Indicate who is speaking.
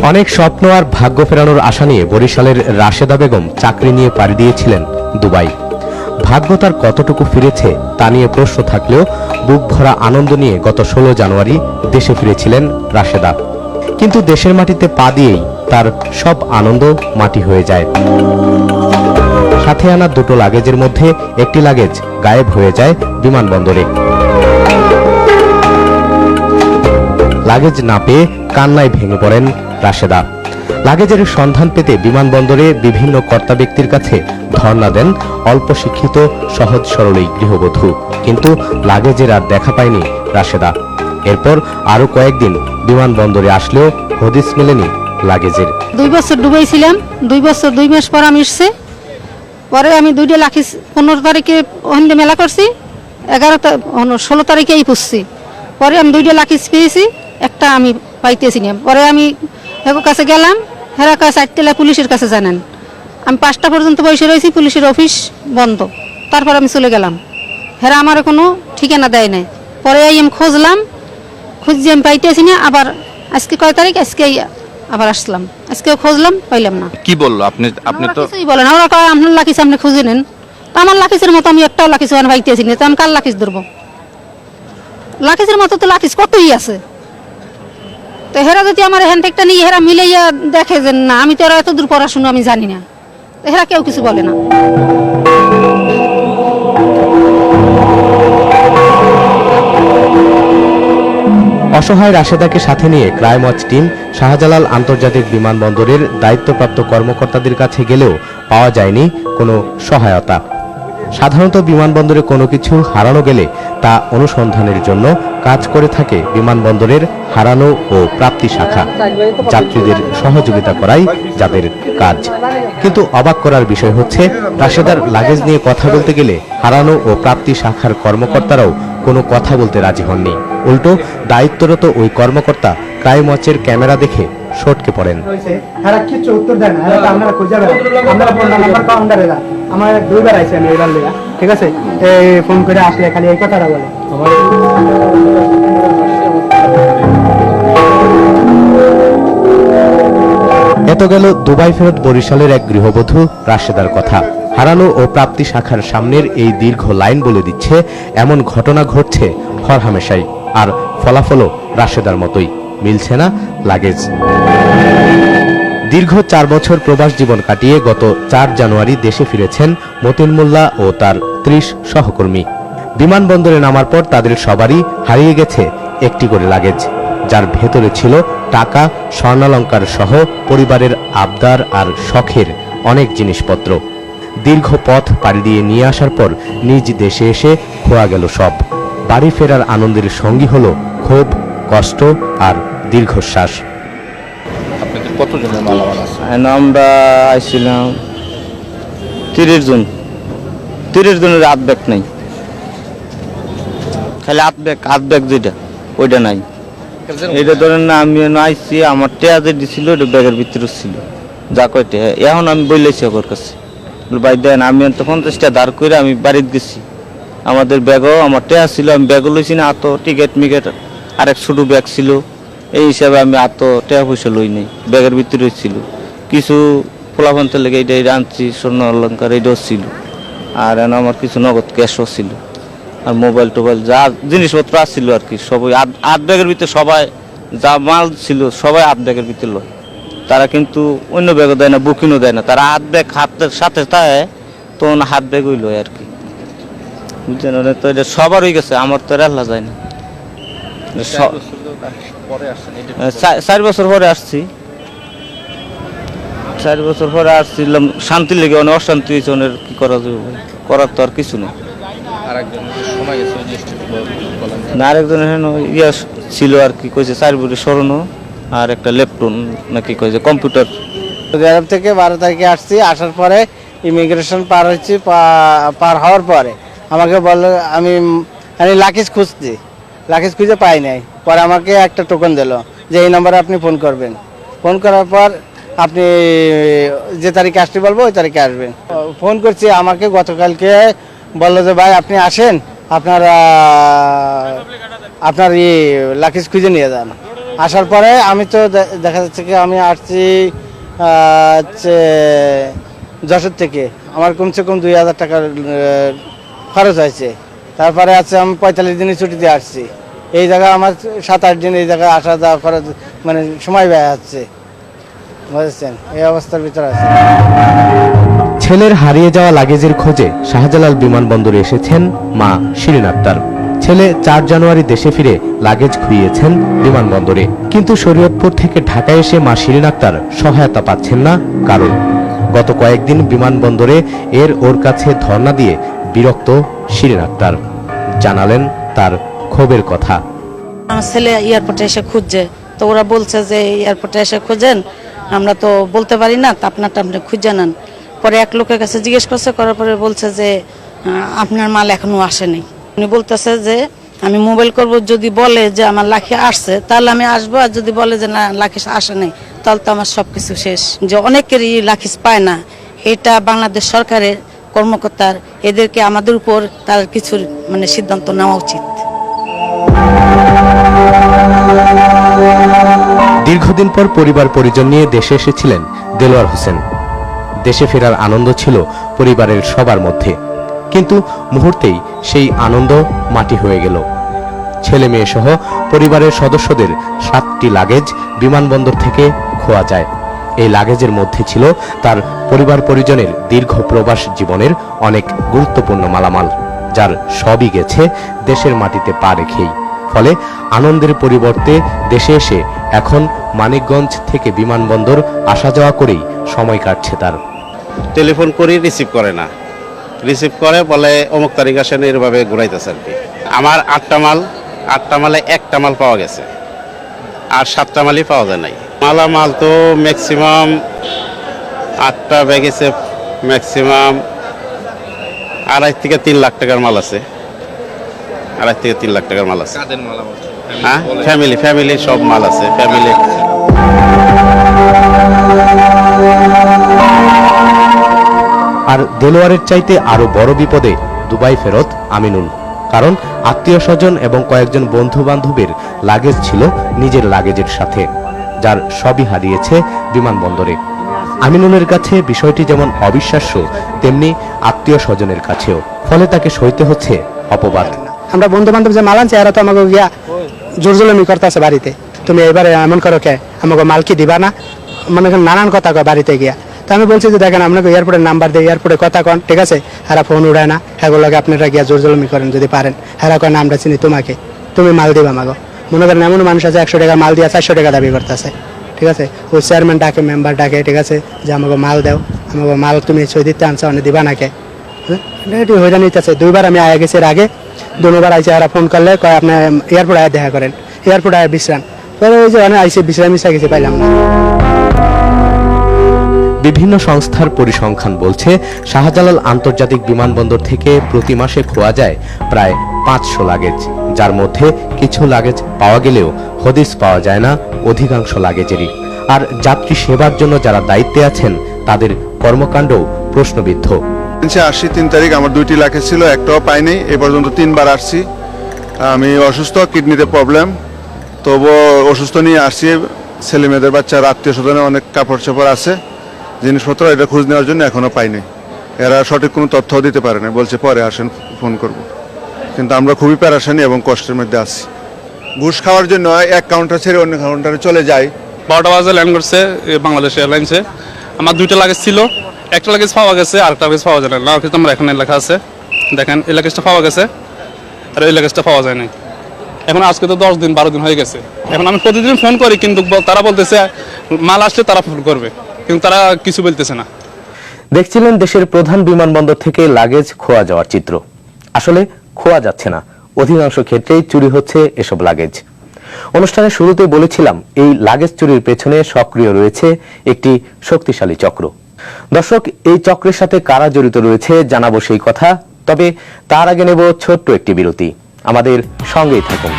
Speaker 1: অনেক স্বপ্ন আর ভাগ্য ফেরানোর আশা নিয়ে বরিশালের রাশেদা বেগম চাকরি নিয়ে পাড়ি দিয়েছিলেন দুবাই। ভাগ্য তার কতটুকু ফিরেছে তা নিয়ে প্রশ্ন থাকলেও বুক ভরা আনন্দ নিয়ে গত 16 জানুয়ারি দেশে ফিরেছিলেন রাশেদা। কিন্তু দেশের মাটিতে পা দিয়েই তার সব আনন্দ মাটি হয়ে যায়। সাথে আনা দুটো লাগেজের মধ্যে একটি লাগেজ গায়েব হয়ে যায় বিমানবন্দরে। লাগেজ না পেয়ে কান্নায় ভেঙে পড়েন রাশেদা। লাগেজের সন্ধান পেতে বিমানবন্দরে বিভিন্ন কর্তা ব্যক্তির কাছে ধর্ণা দেন অল্প শিক্ষিত সহজ সরল এই গৃহবধূ। কিন্তু লাগেজের আর দেখা পায়নি রাশেদা। এরপর আরো কয়েকদিন বিমানবন্দরে আসলেও হদিস মেলেনি লাগেজের।
Speaker 2: 2 বছর দুবাই ছিলাম, 2 বছর 2 মাস পর আমি এসেছি। পরে আমি 2টা লাখি 15 তারিখে ওখানে মেলা করছি, 16 তারিখে এই পুষছি। পরে আমি 2টা লাখি পেয়েছি, একটা আমি পাইতেছি না। পরে আমি হের কাছে গেলাম, হেরা কাছে 8তলা পুলিশের কাছে জানেন। আমি 5টা পর্যন্ত বসে রয়েছি, পুলিশের অফিস বন্ধ। তারপর আমি চলে গেলাম, হেরা আমার কোনো ঠিকানা দেয় নাই। পরে আমি খুঁজলাম, খুঁজছি আমি পাইতেছি না। আবার আজকে কয় তারিখ, আজকে আবার আসলাম, আজকে খুঁজলাম, পাইলাম না।
Speaker 3: কি বললো আপনি তো
Speaker 2: কিছুই বলেন, ওরা কয় আপনার লাখিস আপনি খুঁজে নেন। তো আমার লাখিসের মতো আমি একটাও লাখিস পাইতেছি না, তো আমি কার লাখিস ধরবো? লাখিসের মতো তো লাখিস কতই আছে। তো হেরা যদি আমার হ্যান্ডটেকটা নিয়ে হেরা মিলাইয়া দেখে যে না, আমি তো এত দূর পড়াশোনা আমি জানি না, তো হেরা কেউ কিছু বলে না।
Speaker 1: অসহায় রাশেদাকে সাথে নিয়ে ক্রাইম ওয়াচ টিম শাহজালাল আন্তর্জাতিক বিমানবন্দরের দায়িত্বপ্রাপ্ত কর্মকর্তাদের কাছে গেলেও পাওয়া যায়নি কোনো সহায়তা। সাধারণত বিমানবন্দরে কোনো কিছু হারানো গেলে তা অনুসন্ধানের জন্য কাজ করে থাকে বিমানবন্দরের হারানো ও প্রাপ্তি শাখা। যাত্রীদের সহযোগিতা করাই যাদের কাজ। কিন্তু অবাক করার বিষয় হচ্ছে, রাশেদার লাগেজ নিয়ে কথা বলতে গেলে হারানো ও প্রাপ্তি শাখার কর্মকর্তারাও কোনো কথা বলতে রাজি হননি। উল্টো দায়িত্বরত ওই কর্মকর্তা ক্রাইম ওয়াচের ক্যামেরা দেখে সটকে পড়েন।
Speaker 4: আমার 2বার আইছে, আমি এবার লইয়া, ঠিক আছে, ফোন করে আসলে খালি এই কথাটা বলে।
Speaker 1: এত গেল দুবাই ফেরত বরিশালের এক গৃহবধূ রাশেদার কথা। হারানো ও প্রাপ্তি শাখার সামনের এই দীর্ঘ লাইন বলে দিচ্ছে এমন ঘটনা ঘটছে হরহামেশাই। আর ফলাফলও রাশেদার মতোই, মিলছে না লাগেজ। দীর্ঘ 4 বছর প্রবাস জীবন কাটিয়ে গত 4 জানুয়ারি দেশে ফিরেছেন মতিন মোল্লা ও তার 30 সহকর্মী। বিমানবন্দরে নামার পর তাদের সবারই হারিয়ে গেছে একটি করে লাগেজ, যার ভেতরে ছিল টাকা, স্বর্ণালংকার সহ পরিবারের আবদার আর শখের অনেক জিনিসপত্র। দীর্ঘ পথ পাড়ি দিয়ে নিয়ে আসার পর নিজ দেশে এসে খোয়া গেল সব। বাড়ি ফেরার আনন্দের সঙ্গী হলো ক্ষোভ, কষ্ট আর দীর্ঘশ্বাস।
Speaker 3: আপনাদের কতজনের মালামাল আছে?
Speaker 5: আমরা আইছিলাম 30 জন। 30 জনের হাত ব্যাগ নাই, খালি হাত ব্যাগ যেটা ওইটা নাই। এটা ধরেন না, আমি আইছি, আমার টেয়া যে দিছিল ওটা ব্যাগের ভিতরে ছিল, যা কয়টা এখন আমি বললেছি ওর কাছে, ভাই দেন। আমি তখন 50টা ধার করে আমি বাড়িতে গেছি। আমাদের ব্যাগও আমার টেয়া ছিল, আমি ব্যাগও লইছি না, এত টিকিট মিকেট আরেক ছোটো ব্যাগ ছিল। এই হিসাবে আমি এত টাকা পয়সা লই নাই, ব্যাগের ভিতরে ছিল। কিছু ফোলাফান্তের লেগে এইটাই আনছি, স্বর্ণ অলঙ্কার এইটাও ছিল। আর আমার কিছু নগদ ক্যাশও ছিল, আর মোবাইল টোবাইল যা জিনিসপত্র আসছিল আর কি সবাই আট ব্যাগের ভিতরে, সবাই যা মাল ছিল সবাই 8 ব্যাগের ভিতরে লয়। তারা কিন্তু অন্য ব্যাগও দেয় না, বুকিংও দেয় না। তারা 8 ব্যাগ হাতের সাথে থাকে, তখন হাত ব্যাগই লয় আর কি, বুঝছেন? তো এটা সবার হয়ে গেছে, আমার তো রেলা যায় না। 4 বছর পরে আসছি, 4 বছর পরে আসছিলাম। শান্তি লেগে অনেক অশান্তি হয়েছে, অনেক কি করা যাবে, করার তো আর কিছু নেই। না, আরেকজনের ইয়া ছিল আর কি, কইছে 4 বছর স্মরণ আর একটা ল্যাপটপ নাকি কইছে কম্পিউটার।
Speaker 4: আরব থেকে 12 তারিখে আসছি। আসার পরে ইমিগ্রেশন পার হচ্ছি, পার হওয়ার পরে আমাকে বললো, আমি লাকিজ খুঁজছি, লাকিজ খুঁজে পাই নাই। পরে আমাকে একটা টোকেন দিল যে এই নম্বরে আপনি ফোন করবেন। ফোন করার পর আপনি যে তারিখে আসতে বলবো ওই তারিখে আসবেন। ফোন করছি, আমাকে গতকালকে বললো যে ভাই আপনি আসেন, আপনার লাকিজ খুঁজে নিয়ে যান। আসার পরে আমি তো দেখা যাচ্ছে কি আমি আসছি হচ্ছে যশোর থেকে, আমার কমসে কম 2000 টাকার খরচ হয়েছে। তারপরে আছে আমি 45 দিনের ছুটিতে আসছি, এই জায়গায় আমার 7-8 দিন এই জায়গায় আসা যাওয়া খরচ মানে সময় ব্যয় হচ্ছে, বুঝেছেন, এই অবস্থার ভিতরে আছে।
Speaker 1: ছেলের হারিয়ে যাওয়া লাগেজের খোঁজে শাহজালাল বিমানবন্দরে এসেছেন মা শিরিন আক্তার। ছেলে 4 জানুয়ারি দেশে ফিরে লাগেজ খুইয়েছেন বিমানবন্দরে, কিন্তু শরীয়তপুর থেকে ঢাকায় এসে মা শিরিন আক্তার সহায়তা পাচ্ছেন না কারণ। গত কয়েকদিন বিমানবন্দরে ওর কাছে ধর্ণা দিয়ে বিরক্ত শিরিন আক্তার, জানালেন তার ক্ষোভের কথা।
Speaker 6: আমার ছেলে এয়ারপোর্টে এসে খুঁজছে, তো ওরা বলছে যে এয়ারপোর্টে এসে খুঁজেন, আমরা তো বলতে পারি না, তা আপনারটা আপনি খুঁজে নেন। পরে এক লোকের কাছে জিজ্ঞেস করছে, করার পরে বলছে যে আপনার মাল এখনো আসেনি। উনি বলতেছে যে আমি মোবাইল করব, যদি বলে যে আমার লাখি আসছে তাহলে আমি আসবো, আর যদি বলে যে না লাখিস আসে নাই তাহলে তো আমার সবকিছু শেষ। যে অনেকেরই লাখিস পায় না, এটা বাংলাদেশ সরকারের কর্মকর্তার, এদেরকে আমাদের উপর তার কিছু মানে সিদ্ধান্ত নেওয়া উচিত।
Speaker 1: দীর্ঘদিন পর পরিবার পরিজন নিয়ে দেশে এসেছিলেন দেলোয়ার হোসেন। দেশে ফেরার আনন্দ ছিল পরিবারের সবার মধ্যে, কিন্তু মুহূর্তেই সেই আনন্দ মাটি হয়ে গেল। ছেলে মেয়ে সহ পরিবারের সদস্যদের 7টি লাগেজ বিমানবন্দর থেকে খোয়া যায়। এই লাগেজের মধ্যে ছিল তার পরিবার পরিজনের দীর্ঘ প্রবাস জীবনের অনেক গুরুত্বপূর্ণ মালামাল, যার সবই গেছে দেশের মাটিতে পা রেখেই। ফলে আনন্দের পরিবর্তে দেশে এসে এখন মানিকগঞ্জ থেকে বিমানবন্দর আসা যাওয়া করেই সময় কাটছে তার।
Speaker 7: টেলিফোন করি, রিসিভ করে না, রিসিভ করে বলে অমুক তারিখ আসেন, এরভাবে ঘুরাইতেছে আর কি। আমার 8টা মালে 1টা মাল পাওয়া গেছে, আর 7টা মালই পাওয়া যায় নাই। মালামাল তো ম্যাক্সিমাম 8টা ব্যাগেছে, ম্যাক্সিমাম 2.5 থেকে 3 লাখ টাকার মাল আছে, 2.5 থেকে 3 লাখ টাকার মাল আছে। হ্যাঁ, ফ্যামিলি সব মাল আছে, ফ্যামিলি।
Speaker 1: আর দেলোয়ারের চাইতে আরো বড় বিপদে দুবাই ফেরত আমিনুল, কারণ আত্মীয় স্বজন এবং কয়েকজন বন্ধু বান্ধবের লাগেজ ছিল নিজের লাগেজের সাথে, যার সবই হারিয়েছে বিমানবন্দরে। আমিনুলের কাছে বিষয়টি যেমন অবিশ্বাস্য, তেমনি আত্মীয় স্বজনের কাছেও। ফলে তাকে সইতে হচ্ছে অপবাদ।
Speaker 8: আমরা বন্ধু বান্ধব যে মাল আনছে, এরা তো আমাকে গিয়া জোর জুলুমি করতেছে বাড়িতে, তুমি এবারে এমন করো কে, আমাকে মাল কি দিবা না, মানে নানান কথা কয় বাড়িতে গিয়া। তো আমি বলছি যে দেখেন আপনাকে এয়ারপোর্টের নাম্বার দিয়ে এয়ারপোর্টে কথা কন, ঠিক আছে, এরা ফোন উড়ায় না, এগুলোকে আপনারা গিয়া জোর জুলুমি করেন যদি পারেন। এরা কয় না আমরা চিনি তোমাকে, তুমি মাল দিবা আমাকে। মনে করেন এমন মানুষ আছে 100 টাকা মাল দিয়া 400 টাকা দাবি করতেছে, ঠিক আছে। ওই চেয়ারম্যান ডাকে, মেম্বার ডাকে, ঠিক আছে, যে আমাকে মাল দাও, আমাকে মাল তুমি সই দিতে আনছো, অনেক দিবা নাকে। এটি হয়ে নিতেছে। 2বার আমি আয়া গেছি, এর আগে 2বার আইসে, এরা ফোন করলে কয় আপনি এয়ারপোর্টে আয়া দেখা করেন, এয়ারপোর্টে আয়া বিশ্রাম। পরে ওই যে অনেক আইসে বিশ্রাম গেছি, পাইলাম না।
Speaker 1: বিভিন্ন সংস্থার পরিসংখ্যান বলছে শাহজালাল আন্তর্জাতিক বিমানবন্দর থেকে প্রতি মাসে খোয়া যায় প্রায় 500 লাগেজ, যার মধ্যে কিছু লাগেজ পাওয়া গেলেও হদিস পাওয়া যায় না অধিকাংশ লাগেজেরই। আর যাত্রী সেবার জন্য যারা দায়িত্বে আছেন তাদের কর্মকাণ্ডও প্রশ্নবিদ্ধ।
Speaker 9: আসছি 3 তারিখ, আমার 2টি লাগেজ ছিল, একটাও পাইনি। এ পর্যন্ত 3বার আসছি। আমি অসুস্থ, কিডনিতে প্রবলেম, তবু অসুস্থ নিয়ে আসছি। ছেলে মেয়েদের বাচ্চার আত্মীয় স্বজনের অনেক কাপড় চোপড় আছে, জিনিসপত্র, এটা খোঁজ নেওয়ার জন্য এখনো পাইনি। এরা সঠিক কোনো তথ্য দিতে পারে না, বলছে পরে আসেন, ফোন করব। কিন্তু আমরা খুবই প্যারাশানি এবং কষ্টের মধ্যে আছি। ঘুষ খাওয়ার জন্য এক কাউন্টার ছেড়ে অন্য কাউন্টারে চলে যাই।
Speaker 10: 12টা বাজে ল্যান্ড করছে বাংলাদেশ এয়ারলাইন্সে। আমার 2টা লাগেজ ছিল, একটা লাগেজ পাওয়া গেছে, আরেকটা লাগেজ পাওয়া যায় না। কিন্তু আমার এখানে লেখা আছে, দেখেন এই লাগেজটা পাওয়া গেছে আর এই লাগেজটা পাওয়া যায় না। এখন আজকে তো 10 দিন 12 দিন হয়ে গেছে। এখন আমি প্রতিদিন ফোন করি, কিন্তু তারা বলতেছে মাল আসলে তারা ফোন করবে, কিন্তু তারা কিছু বলতেছে না।
Speaker 1: দেখছিলেন দেশের প্রধান বিমানবন্দর থেকে লাগেজ খোয়া যাওয়ার চিত্র। আসলে খোয়া যাচ্ছে না, অধিকাংশ ক্ষেত্রেই চুরি হচ্ছে এসব লাগেজ। অনুষ্ঠানের শুরুতে বলেছিলাম এই লাগেজ চুরির পেছনে সক্রিয় রয়েছে একটি শক্তিশালী চক্র। দর্শক, এই চক্রের সাথে কারা জড়িত রয়েছে জানাবো সেই কথা, তবে তার আগে নেব ছোট্ট একটি বিরতি। আমাদের সঙ্গেই থাকুন।